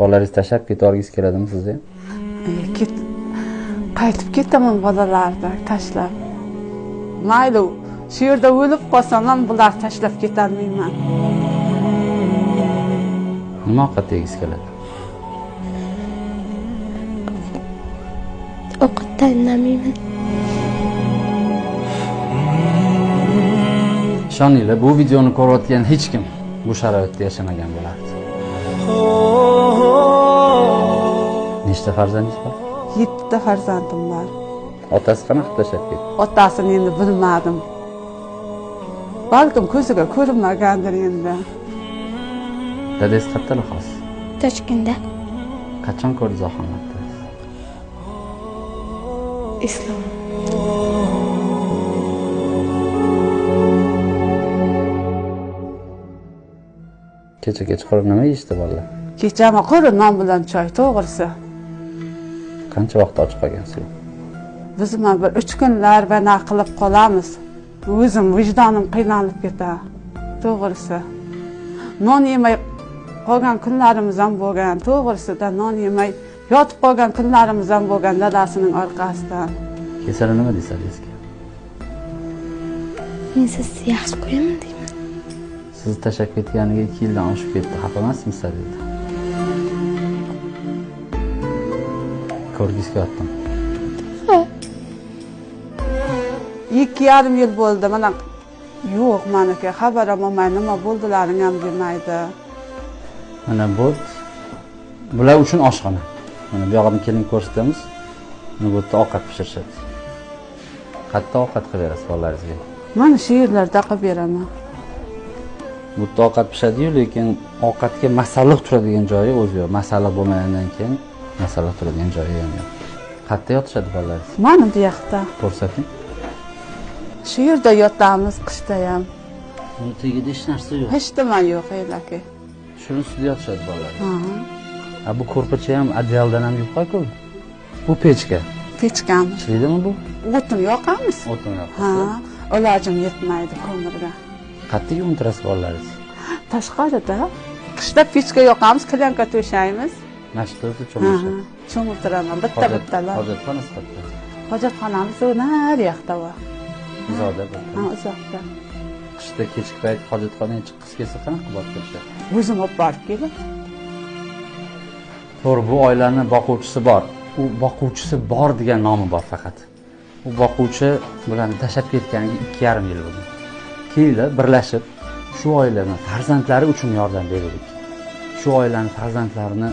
Bolalaringizni tashlab ketorgingiz keladimi sizga? Qaytib ketaman bolalarni tashlab. Mayli, shu yerda o'lib qolsam ham bular tashlab ketolmayman. Nima ovqat yegingiz keladi? Ovqat tanlamayman. Ishoninglar, bu videoni ko'rayotgan hech kim bu sharoitda yashamagan bo'lardi. Nechta farzandingiz bor? 7 ta farzandim bor. Otasi qanaqa tashlab ketdi? Otasini endi bilmadim. Balkim ko'ziga ko'rinmagandir endi. Dadangiz qayerdalar hozir? Toshkentda. Qachon ko'rdingiz oxir marta? Islom. Kecha kechqurun nima yeyishdi bolalar? Kechama qo'ri non bilan choy, to'g'risi. Qancha vaqt och qolgansiz? Biz mana bir 3 kunlar bana qilib qolamiz. O'zim vijdonim qiynalib ketadi. To'g'risi. Non yemay qolgan kunlarimiz ham bo'lgan. To'g'risida non yemay yotib qolgan kunlarimiz ham bo'lgan dadasining orqasidan. Kesali nima deysiz sizga? Men sizni yaxshi ko'raman deyman. Siz tashlab ketganiga 2 yildan oshib ketdi. Xafa emasmisiz dedi. Ko'rgis kelyaptim. 2,5 yil bo'ldi. Mana yo'q, meniki xabarim olmay, nima bo'ldilaring ham demaydi. Mana bu bular uchun oshxona. Mana bu yoqni keling ko'rsatamiz. Mana bu yerda ovqat pishirishadi. Qayerda ovqat qilib berasiz bolalaringizga? Mana shu yerlarda qilib beraman. Bu yerda ovqat pishadi-yu, lekin ovqatga masalliq turadigan joyi o'zi yo'q. Masalliq bo'lmagandan keyin masalliq turadigan joyi ham yo'q. Qayerda yotishadi bolalaringiz? Mana bu yoqda. Ko'rsating. Shu yerda yotamiz qishda ham. Buni tagida hech narsa yo'q. Hech nima yo'q elaki. Shuni ustida yotishadi bolalar. Ha. Bu ko'rpacha ham adyaldan ham yupqa-ku. Bu pechka. Pechkami? Ishlaydimi bu? O'tin yoqamiz. O'tin yoqasiz. Ha, ilojim yetmaydi ko'mirga. Qayerda yuvintirasiz bolalaringiz? Tashqarida. Qishda pechka yoqamiz, klanka to'shaymiz. Mashhurda cho'miladi. Cho'miltiraman bitta-bittalar. Hojatxonasi qayerda? Hojatxonamiz nari yoqda bor. Uzoqda. Ha, uzoqda. Qishda kechki payt hojatxonaga chiqqisi kelsa qanaqa borib kelishadi? O'zim olib borib kelib. To'g'ri, bu oilaning boquvchisi bor. U boquvchisi bor degan nomi bor faqat. U boquvchi bularni tashlab ketganiga 2,5 yil bo'ldi. Kelinglar birlashib shu oilaning farzandlari uchun yordam berdik. Shu oilaning farzandlarini